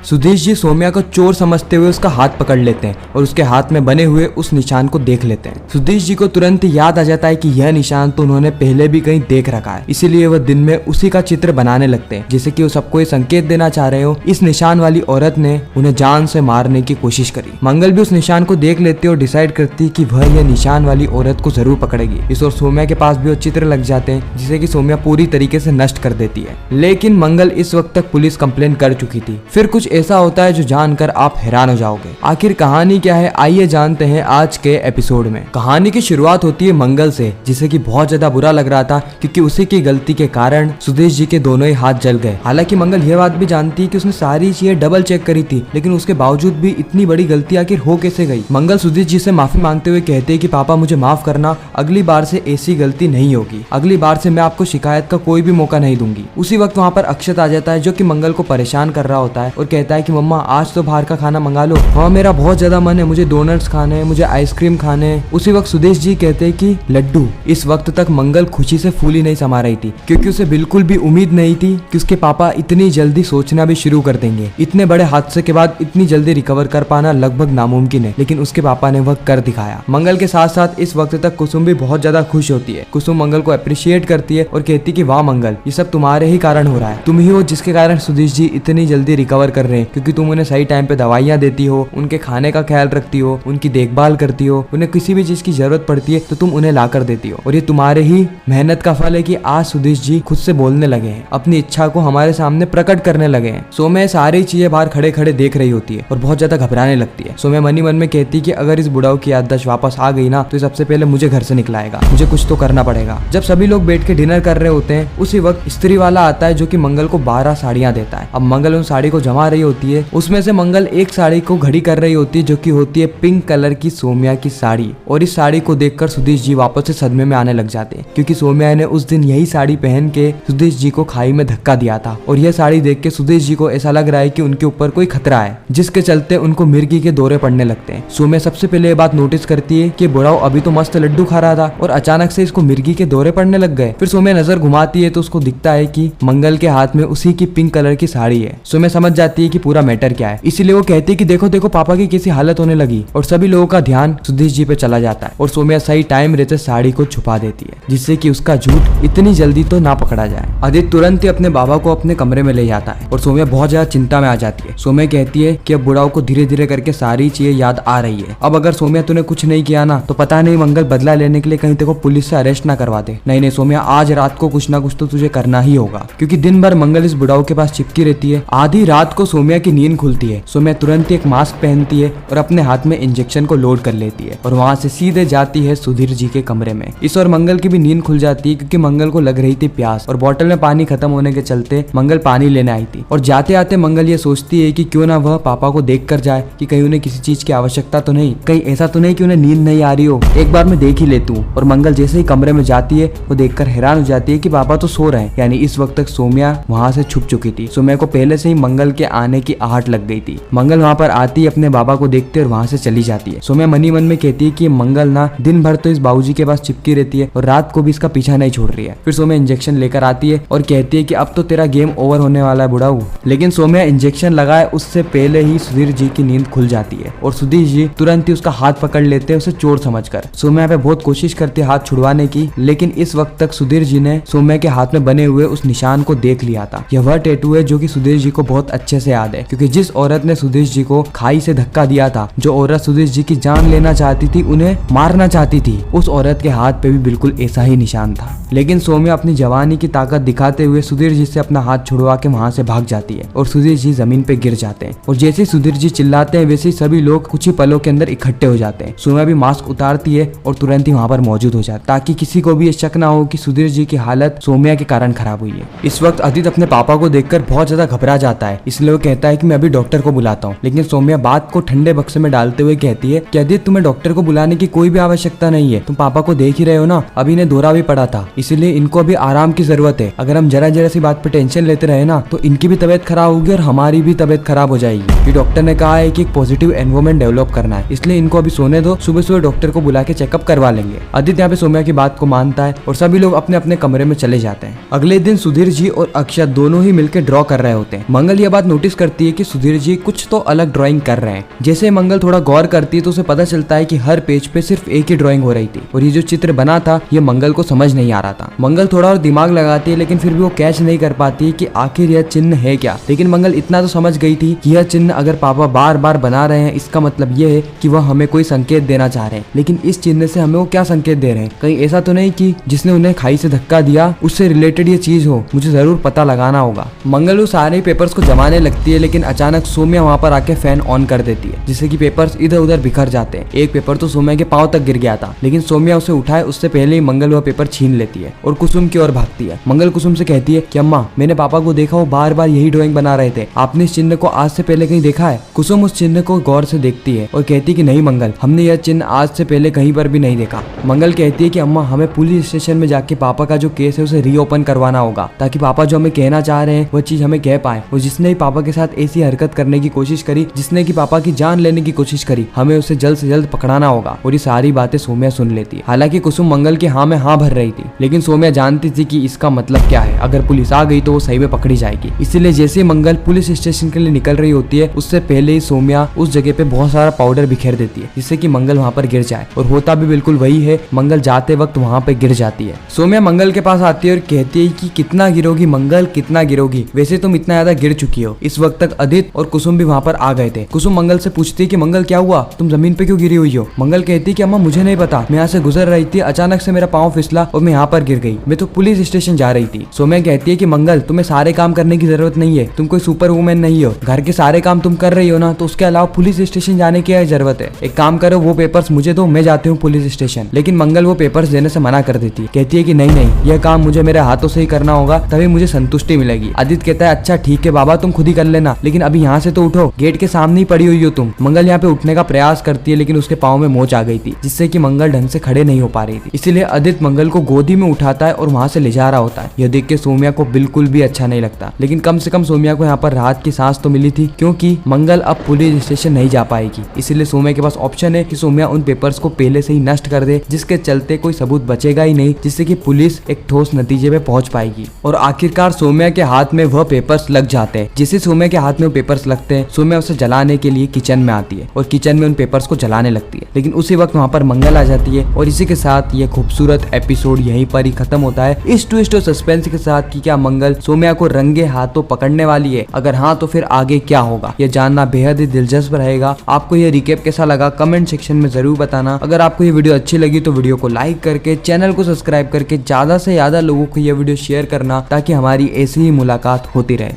सुधीर जी सौम्या को चोर समझते हुए उसका हाथ पकड़ लेते हैं और उसके हाथ में बने हुए उस निशान को देख लेते हैं। सुधीर जी को तुरंत याद आ जाता है कि यह निशान तो उन्होंने पहले भी कहीं देख रखा है, इसीलिए वह दिन में उसी का चित्र बनाने लगते हैं, जैसे कि वो सबको ये संकेत देना चाह रहे हो इस निशान वाली औरत ने उन्हें जान से मारने की कोशिश करी। मंगल भी उस निशान को देख लेती है और डिसाइड करती है कि वह यह निशान वाली औरत को जरूर पकड़ेगी। इस और सौम्या के पास भी वो चित्र लग जाते हैं जिसे कि सौम्या पूरी तरीके से नष्ट कर देती है, लेकिन मंगल इस वक्त तक पुलिस कंप्लेंट कर चुकी थी। फिर कुछ ऐसा होता है जो जानकर आप हैरान हो जाओगे। आखिर कहानी क्या है, आइए जानते हैं आज के एपिसोड में। कहानी की शुरुआत होती है मंगल से, जिसे कि बहुत ज्यादा बुरा लग रहा था क्योंकि उसी की गलती के कारण सुधीर जी के दोनों ही हाथ जल गए। हालांकि मंगल यह बात भी जानती है कि उसने सारी चीजें डबल चेक करी थी, लेकिन उसके बावजूद भी इतनी बड़ी गलती आखिर हो कैसे गई। मंगल सुधीर जी से माफी मांगते हुए कहते हैं कि पापा मुझे माफ करना, अगली बार से ऐसी गलती नहीं होगी, अगली बार से मैं आपको शिकायत का कोई भी मौका नहीं दूंगी। उसी वक्त वहाँ पर अक्षत आ जाता है जो कि मंगल को परेशान कर रहा होता है और कहता है कि मम्मा आज तो बाहर का खाना मंगा लो, हाँ मेरा बहुत ज्यादा मन है, मुझे डोनट्स खाने हैं, मुझे आइसक्रीम खाने हैं। उसी वक्त सुदेश जी कहते हैं कि लड्डू। इस वक्त तक मंगल खुशी से फूली नहीं समा रही थी क्योंकि उसे बिल्कुल भी उम्मीद नहीं थी कि उसके पापा इतनी जल्दी सोचना भी शुरू कर देंगे। इतने बड़े हादसे के बाद इतनी जल्दी रिकवर कर पाना लगभग नामुमकिन है, लेकिन उसके पापा ने वह कर दिखाया। मंगल के साथ साथ इस वक्त तक कुसुम भी बहुत ज्यादा खुश होती है। कुसुम मंगल को अप्रिशिएट करती है और कहती कि वाह मंगल, ये सब तुम्हारे ही कारण हो रहा है, तुम ही हो जिसके कारण सुधीर जी इतनी जल्दी रिकवर कर रहे हैं, क्योंकि तुम उन्हें सही टाइम पे दवाइयाँ देती हो, उनके खाने का ख्याल रखती हो, उनकी देखभाल करती हो, उन्हें किसी भी चीज की जरूरत पड़ती है तो तुम उन्हें ला कर देती हो, और ये तुम्हारे ही मेहनत का फल है कि आज सुधीर जी खुद से बोलने लगे हैं, अपनी इच्छा को हमारे सामने प्रकट करने लगे हैं। सौम्या सारी चीजें बाहर खड़े खड़े देख रही होती है और बहुत ज्यादा घबराने लगती है। सौम्या मन ही मन में कहती है कि अगर इस बुढ़ाऊ की याददाश्त वापस आ गई ना तो सबसे पहले मुझे घर से निकलाएगा, मुझे कुछ तो करना पड़ेगा। जब सभी लोग बैठ के डिनर कर रहे होते हैं उसी वक्त स्त्री वाला आता है जो कि मंगल को 12 साड़ियां देता है। अब मंगल उन साड़ी को जमा रही होती है, उसमें से मंगल एक साड़ी को घड़ी कर रही होती है जो कि होती है पिंक कलर की सौम्या की साड़ी, और इस साड़ी को देखकर सुधीर जी वापस से सदमे में आने लग जाते हैं क्योंकि सौम्या ने उस दिन यही साड़ी पहन के सुधीर जी को खाई में धक्का दिया था, और यह साड़ी देख के सुधीर जी को ऐसा लग रहा है कि उनके ऊपर कोई खतरा है, जिसके चलते उनको मिर्गी के दौरे पड़ने लगते हैं। सौम्या सबसे पहले ये बात नोटिस करती है कि बुढ़ाऊ अभी तो मस्त लड्डू खा रहा था और अचानक से इसको मिर्गी के दौरे पड़ने लग गए। फिर सौम्या नजर घुमाती है तो उसको दिखता है कि मंगल के हाथ में उसी की पिंक कलर की साड़ी है। सौम्या समझ जाती है कि पूरा मैटर क्या है, इसीलिए वो कहती है कि देखो देखो पापा की कैसी हालत होने लगी, और सभी लोगों का ध्यान सुधीर जी पे चला जाता है और सौम्या सही टाइम रहते साड़ी को छुपा देती है जिससे कि उसका झूठ इतनी जल्दी तो ना पकड़ा जाए। आदित्य तुरंत ही अपने बाबा को अपने कमरे में ले जाता है और सौम्या बहुत ज्यादा चिंता में आ जाती है। सौम्या कहती है कि अब बुढ़ाऊ को धीरे धीरे करके सारी चीजें याद आ रही है। अब अगर सौम्या तूने कुछ नहीं किया ना तो पता नहीं मंगल बदला लेने के लिए कहीं तेरे को पुलिस से अरेस्ट ना करवा दे। नहीं सौम्या, आज रात को कुछ ना कुछ तो तुझे करना ही होगा, क्योंकि दिन भर मंगल इस बुढ़ाऊ के पास चिपकी रहती है। आधी रात को सौम्या की नींद खुलती है। सौम्या तुरंत एक मास्क पहनती है और अपने हाथ में इंजेक्शन को लोड कर लेती है और वहाँ से सीधे जाती है सुधीर जी के कमरे में। इस और मंगल की भी नींद खुल जाती है क्योंकि मंगल को लग रही थी प्यास और बोतल में पानी खत्म होने के चलते मंगल पानी लेने आई थी, और जाते आते मंगल ये सोचती है कि क्यों ना वह पापा को देख कर जाए कि कहीं उन्हें किसी चीज की आवश्यकता तो नहीं, कहीं ऐसा तो नहीं कि उन्हें नींद नहीं आ रही हो, एक बार मैं देख ही लेती हूँ। और मंगल जैसे ही कमरे में जाती है वो देखकर हैरान हो जाती है कि पापा तो सो रहे हैं, यानी इस वक्त तक सौम्या वहाँ से छुप चुकी थी। सौम्या को पहले से ही मंगल के आने की आहट लग गई थी। मंगल वहाँ पर आती है, अपने बाबा को देखते और वहाँ से चली जाती है। सौम्या मनी मन में कहती है कि मंगल ना दिन भर तो इस बाबूजी के पास चिपकी रहती है और रात को भी इसका पीछा नहीं छोड़ रही है। फिर सौम्या इंजेक्शन लेकर आती है और कहती है कि अब तो तेरा गेम ओवर होने वाला है बुढ़ाऊ, लेकिन सौम्या इंजेक्शन लगाए उससे पहले ही सुधीर जी की नींद खुल जाती है और सुधीर जी तुरंत ही उसका हाथ पकड़ लेते हैं उसे चोर समझकर। सौम्या पे बहुत कोशिश करती है हाथ छुड़वाने की, लेकिन इस वक्त तक सुधीर जी ने सौम्या के हाथ में बने हुए उस निशान को देख लिया था। यह वह टैटू है जो कि सुधीर जी को बहुत अच्छे से याद है, क्योंकि जिस औरत ने सुधीर जी को खाई से धक्का दिया था, जो औरत सुधीर जी की जान लेना चाहती थी, उन्हें मारना चाहती थी, उस औरत के हाथ पे भी बिल्कुल ऐसा ही निशान था। लेकिन सौम्या अपनी जवानी की ताकत दिखाते हुए सुधीर जी से अपना हाथ छुड़वा के वहाँ से भाग जाती है और सुधीर जी जमीन पे गिर जाते हैं, और जैसे सुधीर जी चिल्लाते हैं वैसे ही सभी लोग कुछ ही पलों के अंदर इकट्ठे हो जाते हैं। सौम्या भी मास्क उतारती है और तुरंत ही वहाँ पर मौजूद हो जाती है ताकि किसी को भी ये शक ना हो कि सुधीर जी की हालत सौम्या के कारण खराब हुई है। इस वक्त आदित्य अपने पापा को देखकर बहुत ज्यादा घबरा जाता है, इसलिए वो कहता है कि मैं अभी डॉक्टर को बुलाता हूँ, लेकिन सौम्या बात को ठंडे बक्से में डालते हुए कहती है कि आदित्य तुम्हें डॉक्टर को बुलाने की कोई भी आवश्यकता नहीं है, तुम पापा को देख ही रहे हो ना, अभी इन्हें दौरा भी पड़ा था, इसलिए इनको अभी आराम की जरूरत है। अगर हम जरा जरा सी बात पे टेंशन लेते रहे ना तो इनकी भी तबीयत खराब होगी और हमारी भी तबीयत खराब हो जाएगी। डॉक्टर ने कहा है कि एक पॉजिटिव एनवायरमेंट डेवलप करना है, इसलिए इनको अभी सोने दो, सुबह सुबह डॉक्टर को बुला के चेकअप करवा लेंगे। आदित्य यहाँ पे सौम्या की बात को मानता है और सभी लोग अपने अपने कमरे में चले जाते हैं। अगले दिन सुधीर जी और अक्षत दोनों ही मिलकर ड्रॉ कर रहे होते हैं। मंगल ये बात नोटिस नोटिस करती है कि सुधीर जी कुछ तो अलग ड्राइंग कर रहे हैं। जैसे मंगल थोड़ा गौर करती है तो उसे पता चलता है कि हर पेज पे सिर्फ एक ही ड्राइंग हो रही थी और ये जो चित्र बना था ये मंगल को समझ नहीं आ रहा था। मंगल थोड़ा और दिमाग लगाती है लेकिन फिर भी वो कैच नहीं कर पाती कि आखिर यह चिन्ह है क्या। लेकिन मंगल इतना तो समझ गई थी कि यह चिन्ह अगर पापा बार बार बना रहे हैं इसका मतलब यह है कि वह हमें कोई संकेत देना चाह रहे हैं। लेकिन इस चिन्ह से हमें वो क्या संकेत दे रहे हैं? कहीं ऐसा तो नहीं कि जिसने उन्हें खाई से धक्का दिया उससे रिलेटेड ये चीज हो? मुझे जरूर पता लगाना होगा। मंगल वो सारे पेपर्स को जमाने लगती है लेकिन अचानक सौम्या वहाँ पर आके फैन ऑन कर देती है जिससे कि पेपर्स इधर उधर बिखर जाते हैं। एक पेपर तो सौम्या के पांव तक गिर गया था लेकिन सौम्या उसे उठाए उससे पहले ही मंगल वह पेपर छीन लेती है और कुसुम की ओर भागती है। मंगल कुसुम से कहती है कि अम्मा मैंने पापा को देखा, वो बार बार यही ड्राइंग बना रहे थे। आपने इस चिन्ह को आज से पहले कहीं देखा है? कुसुम उस चिन्ह को गौर से देखती है और कहती है कि नहीं मंगल, हमने यह चिन्ह आज से पहले कहीं पर भी नहीं देखा। मंगल कहती है कि अम्मा हमें पुलिस स्टेशन में जाके पापा का जो केस है उसे रीओपन करवाना होगा ताकि पापा जो हमें कहना चाह रहे हैं वो चीज हमें कह पाए। और जिसने भी पापा के साथ ऐसी हरकत करने की कोशिश करी, जिसने की पापा की जान लेने की कोशिश करी, हमें उसे जल्द से जल्द पकड़ाना होगा। और ये सारी बातें सौम्या सुन लेती है। हालांकि कुसुम मंगल के हाँ में हाँ भर रही थी लेकिन सौम्या जानती थी कि इसका मतलब क्या है। अगर पुलिस आ गई तो वो सही में पकड़ी जाएगी। इसीलिए जैसे मंगल पुलिस स्टेशन के लिए निकल रही होती है उससे पहले ही सौम्या उस जगह पे बहुत सारा पाउडर बिखेर देती है जिससे कि मंगल वहाँ पर गिर जाए। और होता भी बिल्कुल वही है, मंगल जाते वक्त वहाँ पे गिर जाती है। सौम्या मंगल के पास आती है और कहती है कि कितना गिरोगी मंगल, कितना गिरोगी? वैसे तुम इतना ज्यादा गिर चुकी हो। इस वक्त तक अदित और कुसुम भी वहाँ पर आ गए थे। कुसुम मंगल से पूछती है कि मंगल क्या हुआ, तुम जमीन पे क्यों गिरी हुई हो? मंगल कहती है कि अम्मा मुझे नहीं पता, मैं यहाँ से गुजर रही थी, अचानक से मेरा पाँव फिसला और मैं यहाँ पर गिर गई। मैं तो पुलिस स्टेशन जा रही थी। सौम्या कहती है कि मंगल तुम्हें सारे काम करने की जरूरत नहीं है, तुम कोई सुपर वुमेन नहीं हो। घर के सारे काम तुम कर रही हो ना, तो उसके अलावा पुलिस स्टेशन जाने की क्या जरूरत है? एक काम करो, वो पेपर्स मुझे दो, मैं जाती हूँ पुलिस स्टेशन। लेकिन मंगल वो पेपर्स देने से मना कर देती है। कहती है कि नहीं नहीं, यह काम मुझे मेरे हाथों से ही करना होगा, तभी मुझे संतुष्टि मिलेगी। आदित्य कहता है अच्छा ठीक है बाबा, तुम खुद ही कर लेना, लेकिन अभी यहाँ से तो उठो, गेट के सामने ही पड़ी हुई हो तुम। मंगल यहाँ पे उठने का प्रयास करती है लेकिन उसके पाँव में मोच आ गई थी जिससे कि मंगल ढंग से खड़े नहीं हो पा रही थी। इसीलिए आदित्य मंगल को गोदी में उठाता है और वहाँ से ले जा रहा होता है। यह देख के सौम्या को बिल्कुल भी अच्छा नहीं लगता, लेकिन कम से कम सौम्या को यहाँ पर राहत की सांस तो मिली थी क्योंकि मंगल अब पुलिस स्टेशन नहीं जा पाएगी। इसीलिए सौम्या के पास ऑप्शन है कि सौम्या उन पेपर्स को पहले से ही नष्ट कर दे, जिसके चलते कोई सबूत बचेगा ही नहीं, जिससे कि पुलिस एक ठोस नतीजे पे पहुंच पाएगी। और आखिरकार सौम्या के हाथ में वह पेपर्स लग जाते हैं। जैसे सौम्या के हाथ में वो पेपर्स लगते हैं, सौम्या उसे जलाने के लिए किचन में आती है और किचन में उन पेपर्स को जलाने लगती है। लेकिन उसी वक्त वहाँ पर मंगल आ जाती है और इसी के साथ ये खूबसूरत एपिसोड यहीं पर ही खत्म होता है, इस ट्विस्ट और सस्पेंस के साथ कि क्या मंगल सौम्या को रंगे हाथों पकड़ने वाली है? अगर हाँ तो फिर आगे क्या होगा, यह जानना बेहद ही दिलचस्प रहेगा। आपको यह रिकेप कैसा लगा कमेंट सेक्शन में जरूर बताना। अगर आपको ये वीडियो अच्छी लगी तो वीडियो को लाइक करके चैनल को सब्सक्राइब करके ज्यादा से ज्यादा लोगों को यह वीडियो शेयर करना ताकि हमारी ऐसी ही मुलाकात होती रहे।